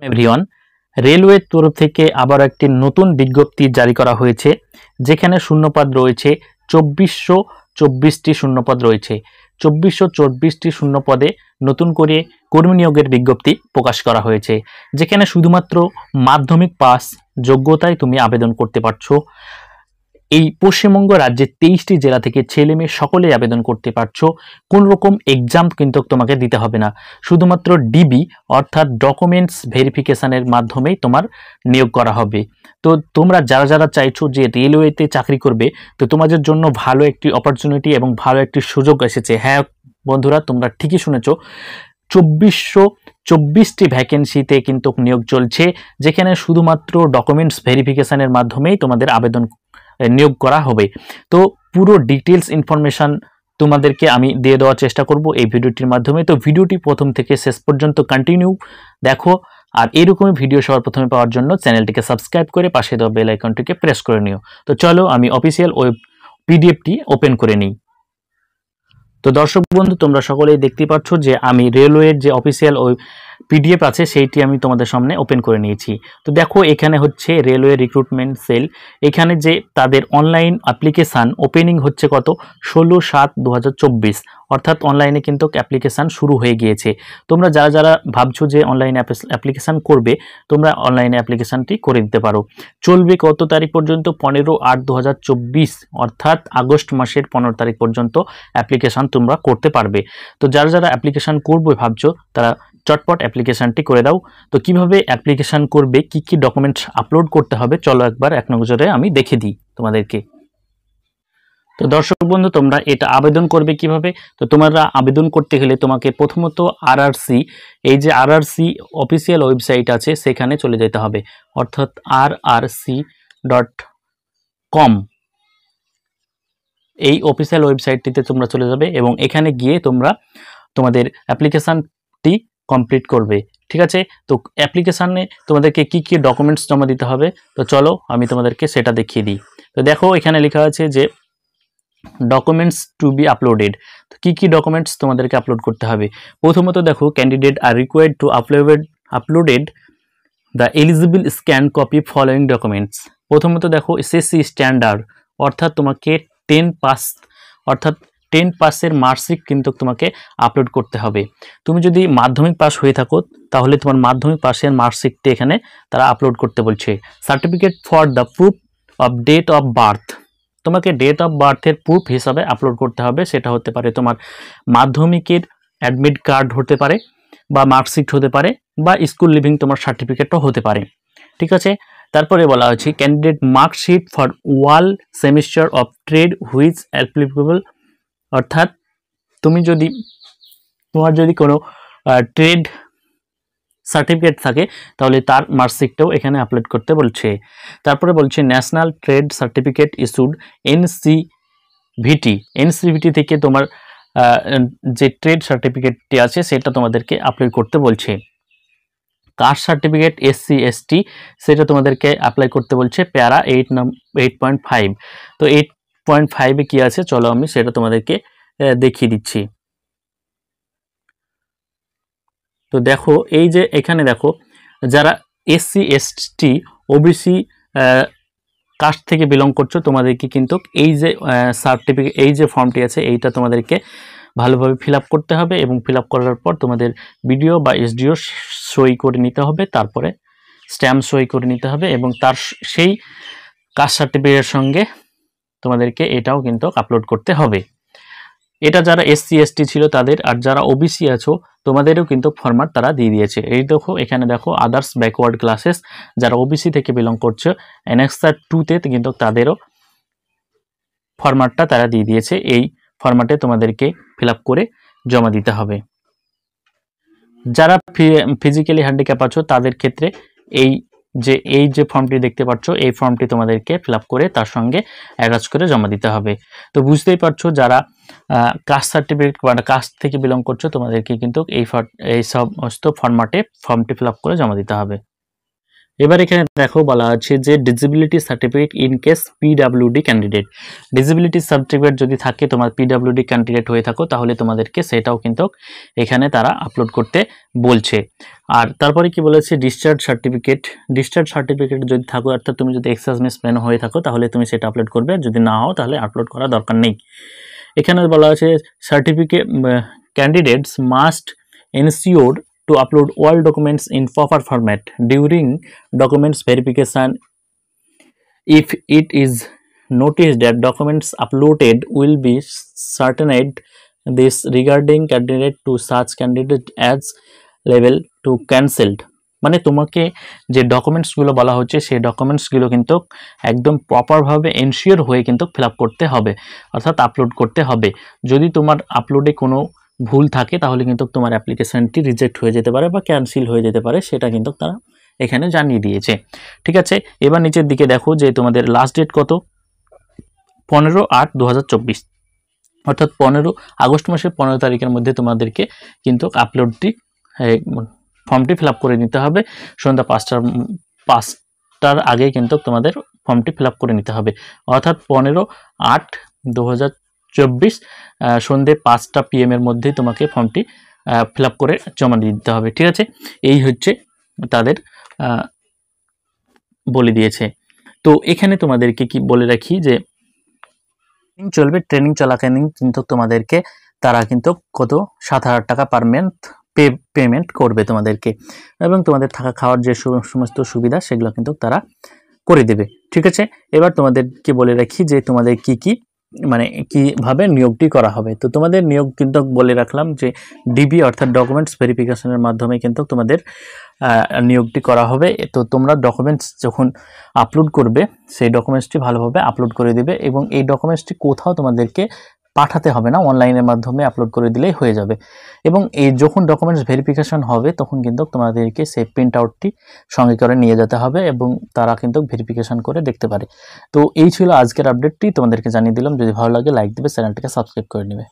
Everyone, রেলওয়ের তরফ থেকে আবার একটি নতুন বিজ্ঞপ্তি জারি করা হয়েছে, যেখানে শূন্যপদ রয়েছে 2424টি শূন্যপদ রয়েছে। 2424টি শূন্যপদে নতুন করে কর্মী নিয়োগের বিজ্ঞপ্তি প্রকাশ করা হয়েছে, যেখানে শুধুমাত্র মাধ্যমিক পাস যোগ্যতায় তুমি আবেদন করতে পারছো। এই পশ্চিমবঙ্গ রাজ্যের 23টি জেলা থেকে ছেলে মেয়ে সকলেই আবেদন করতে পারছো। কোন রকম এক্সাম কিন্তু তোমাকে দিতে হবে না, শুধুমাত্র ডিবি অর্থাৎ ডকুমেন্টস ভেরিফিকেশনের মাধ্যমেই তোমার নিয়োগ করা হবে। তো তোমরা যারা যারা চাইছো যে রেলওয়েতে চাকরি করবে, তো তোমাদের জন্য ভালো একটি অপরচুনিটি এবং ভালো একটি সুযোগ এসেছে। হ্যাঁ বন্ধুরা, তোমরা ঠিকই শুনেছো, 2424টি ভ্যাকেন্সিতে কিন্তু নিয়োগ চলছে, যেখানে শুধুমাত্র ডকুমেন্টস ভেরিফিকেশনের মাধ্যমেই তোমাদের আবেদন নিয়োগ করা হবে। তো পুরো ডিটেলস ইনফরমেশন তোমাদেরকে আমি দিয়ে দেওয়ার চেষ্টা করব এই ভিডিওটির মাধ্যমে। তো ভিডিওটি প্রথম থেকে শেষ পর্যন্ত কন্টিনিউ দেখো, আর এরকমই ভিডিও সবার প্রথমে পাওয়ার জন্য চ্যানেলটিকে সাবস্ক্রাইব করে পাশে দেওয়া বেল আইকনটিকে প্রেস করে নিও। তো চলো আমি অফিসিয়াল ওয়েব পিডিএফটি ওপেন করে নিই। তো দর্শক বন্ধু, তোমরা সকলেই দেখতে পাচ্ছ যে আমি রেলওয়ের যে অফিসিয়াল ওই পিডিএফ আছে সেইটি আমি তোমাদের সামনে ওপেন করে নিয়েছি। তো দেখো, এখানে হচ্ছে রেলওয়ে রিক্রুটমেন্ট সেল, এখানে যে তাদের অনলাইন অ্যাপ্লিকেশান ওপেনিং হচ্ছে কত 16/7/2024, অর্থাৎ অনলাইনে কিন্তু অ্যাপ্লিকেশান শুরু হয়ে গিয়েছে। তোমরা যারা যারা ভাবছো যে অনলাইনে অ্যাপ্লিকেশান করবে, তোমরা অনলাইনে অ্যাপ্লিকেশানটি করে দিতে পারো। চলবে কত তারিখ পর্যন্ত? 15/8/2024, অর্থাৎ আগস্ট মাসের 15 তারিখ পর্যন্ত অ্যাপ্লিকেশান তোমরা করতে পারবে। তো যারা যারা অ্যাপ্লিকেশান করবে ভাবছো, তারা চটপট অ্যাপ্লিকেশানটি করে দাও। তো কিভাবে অ্যাপ্লিকেশান করবে, কি কি ডকুমেন্টস আপলোড করতে হবে, চলো একবার এক নজরে আমি দেখে দিই তোমাদেরকে। তো দর্শক বন্ধু, তোমরা এটা আবেদন করবে কিভাবে? তো তোমরা আবেদন করতে গেলে তোমাকে প্রথমত আরআরসি, এই যে আরআরসি অফিসিয়াল ওয়েবসাইট আছে সেখানে চলে যেতে হবে, অর্থাৎ rrc.com, এই অফিসিয়াল ওয়েবসাইটটিতে তোমরা চলে যাবে এবং এখানে গিয়ে তোমরা তোমাদের অ্যাপ্লিকেশানটি কমপ্লিট করবে। ঠিক আছে? তো অ্যাপ্লিকেশানে তোমাদেরকে কি কি ডকুমেন্টস জমা দিতে হবে, তো চলো আমি তোমাদেরকে সেটা দেখিয়ে দিই। তো দেখো, এখানে লেখা আছে যে ডকুমেন্টস টু বি আপলোডেড। তো কী কী ডকুমেন্টস তোমাদেরকে আপলোড করতে হবে? প্রথমত দেখো, candidate R required to uploaded the eligible scan copy following documents. প্রথমত দেখো, এসএসসি স্ট্যান্ডার্ড, অর্থাৎ তোমাকে 10 পাস, অর্থাৎ 10 পাসের মার্কশিট কিন্তু তোমাকে আপলোড করতে হবে। তুমি যদি মাধ্যমিক পাস হয়ে থাকো, তাহলে তোমার মাধ্যমিক পাসের মার্কশিটটি এখানে তারা আপলোড করতে বলছে। Certificate for the proof of date of birth, তোমাকে ডেট অফ বার্থের প্রুফ হিসাবে আপলোড করতে হবে। সেটা হতে পারে তোমার মাধ্যমিকের অ্যাডমিট কার্ড হতে পারে, বা মার্কশিট হতে পারে, বা স্কুল লিভিং তোমার সার্টিফিকেটও হতে পারে। ঠিক আছে? তারপরে বলা হচ্ছে candidate marksheet for wall semester of trade which applicable, অর্থাৎ তোমার যদি কোনো ট্রেড সার্টিফিকেট থাকে, তাহলে তার মার্কশিটটাও এখানে আপলোড করতে বলছে। তারপরে বলছে national trade certificate issued NCVT থেকে তোমার যে ট্রেড সার্টিফিকেটটি আছে সেটা তোমাদেরকে আপলোড করতে বলছে। কাস্ট সার্টিফিকেট SC ST, সেটা তোমাদেরকে অ্যাপ্লাই করতে বলছে প্যারা 8.5। তো 8.5-এ কী আছে চলো আমি সেটা তোমাদেরকে দেখিয়ে দিচ্ছি। তো দেখো, এই যে এখানে দেখো, যারা SC ST OBC কাস্ট থেকে বিলং করছো, তোমাদেরকে কিন্তু এই যে সার্টিফিকেট, এই যে ফর্মটি আছে, এইটা তোমাদেরকে ভালোভাবে ফিল আপ করতে হবে এবং ফিল আপ করার পর তোমাদের বিডিও বা SDO সই করে নিতে হবে, তারপরে স্ট্যাম্প সই করে নিতে হবে এবং তার সেই কাস্ট সার্টিফিকেটের সঙ্গে তোমাদেরকে এটাও কিন্তু আপলোড করতে হবে। এটা যারা SC ST ছিল তাদের, আর যারা OBC আছো তোমাদেরও কিন্তু ফরম্যাট তারা দিয়ে দিয়েছে। এই দেখো, এখানে দেখো আদার্স ব্যাকওয়ার্ড ক্লাসেস, যারা OBC থেকে বিলং করছে অ্যানেক্সার 2-তে কিন্তু তাদেরও ফরম্যাটটা তারা দিয়ে দিয়েছে। এই ফরম্যাটে তোমাদেরকে ফিল আপ করে জমা দিতে হবে। যারা ফিজিক্যালি হ্যান্ডিক্যাপ আছো তাদের ক্ষেত্রে এই যে ফর্মটি দেখতে পাচ্ছ, এই ফর্মটি তোমাদেরকে ফিল আপ করে তার সঙ্গে অ্যাটাচ করে জমা দিতে হবে। তো বুঝতেই পারছো, যারা কাস্ট সার্টিফিকেট বা কাস্ট থেকে বিলং করছো তোমাদেরকে কিন্তু এই সমস্ত ফর্ম্যাটে ফর্মটি ফিল আপ করে জমা দিতে হবে। এবার এখানে দেখো বলা আছে যে disability certificate in case PWD candidate. Disability certificate যদি থাকে, তোমার পিডাব্লিউডি ক্যান্ডিডেট হয়ে থাকো, তাহলে তোমাদেরকে সেটাও কিন্তু এখানে তারা আপলোড করতে বলছে। আর তারপরে কি বলেছে, ডিসচার্জ সার্টিফিকেট। ডিসচার্জ সার্টিফিকেট যদি থাকো, অর্থাৎ তুমি যদি এক্সাইজ মেন হয়ে থাকো, তাহলে তুমি সেটা আপলোড করবে, যদি না হও তাহলে আপলোড করার দরকার নেই। এখানে বলা আছে certificate candidates must ensure to upload all documents in proper format during documents verification. If it is noticed that documents uploaded will be certified, this regarding candidate to such candidate as level to cancelled। মানে তোমাকে যে ডকুমেন্টসগুলো বলা হচ্ছে সেই ডকুমেন্টসগুলো কিন্তু একদম প্রপারভাবে এনশিওর হয়ে কিন্তু ফিল আপ করতে হবে, অর্থাৎ আপলোড করতে হবে। যদি তোমার আপলোডে কোনো ভুল থাকে তাহলে কিন্তু তোমার অ্যাপ্লিকেশনটি রিজেক্ট হয়ে যেতে পারে বা ক্যান্সেল হয়ে যেতে পারে, সেটা কিন্তু তারা এখানে জানিয়ে দিয়েছে। ঠিক আছে, এবার নিচের দিকে দেখো যে তোমাদের লাস্ট ডেট কত, 15/8/2024, অর্থাৎ 15 আগস্ট মাসের 15 তারিখের মধ্যে তোমাদেরকে কিন্তু আপলোডটি ফর্মটি ফিল আপ করে নিতে হবে। সন্ধ্যা 5টার আগে কিন্তু তোমাদের ফর্মটি ফিল আপ করে নিতে হবে, অর্থাৎ 15/8/2024 সন্ধ্যে 5টা PM এর মধ্যেই তোমাকে ফর্মটি ফিল আপ করে জমা দিয়ে দিতে হবে। ঠিক আছে, এই হচ্ছে তাদের বলে দিয়েছে। তো এখানে তোমাদেরকে কি বলে রাখি যে চলবে, ট্রেনিং চলাকালীন কিন্তু তোমাদেরকে তারা কিন্তু কত 7,000 টাকা পার মান্থ পেমেন্ট করবে তোমাদেরকে, এবং তোমাদের থাকা খাওয়ার যে সমস্ত সুবিধা সেগুলো কিন্তু তারা করে দেবে। ঠিক আছে, এবার তোমাদেরকে বলে রাখি যে তোমাদের কি মানে কিভাবে নিয়োগটি করা হবে। তো তোমাদের নিয়োগ কিন্তু বলে রাখলাম যে ডিবি অর্থাৎ ডকুমেন্টস ভেরিফিকেশনের মাধ্যমে কিন্তু তোমাদের নিয়োগটি করা হবে। তো তোমরা ডকুমেন্টস যখন আপলোড করবে সেই ডকুমেন্টসটি ভালোভাবে আপলোড করে দেবে, এবং এই ডকুমেন্টসটি কোথাও তোমাদেরকে পাঠাতে হবে না, অনলাইনের মাধ্যমে আপলোড করে দিলেই হয়ে যাবে। এবং এই যখন ডকুমেন্টস ভেরিফিকেশন হবে তখন কিন্তু তোমাদেরকে সেই প্রিন্ট আউটটি সঙ্গে করে নিয়ে যেতে হবে, এবং তারা কিন্তু ভেরিফিকেশন করে দেখতে পারে। তো এই ছিল আজকের আপডেটটি, তোমাদেরকে জানিয়ে দিলাম। যদি ভালো লাগে লাইক দেবে, চ্যানেলটিকে সাবস্ক্রাইব করে নেবে।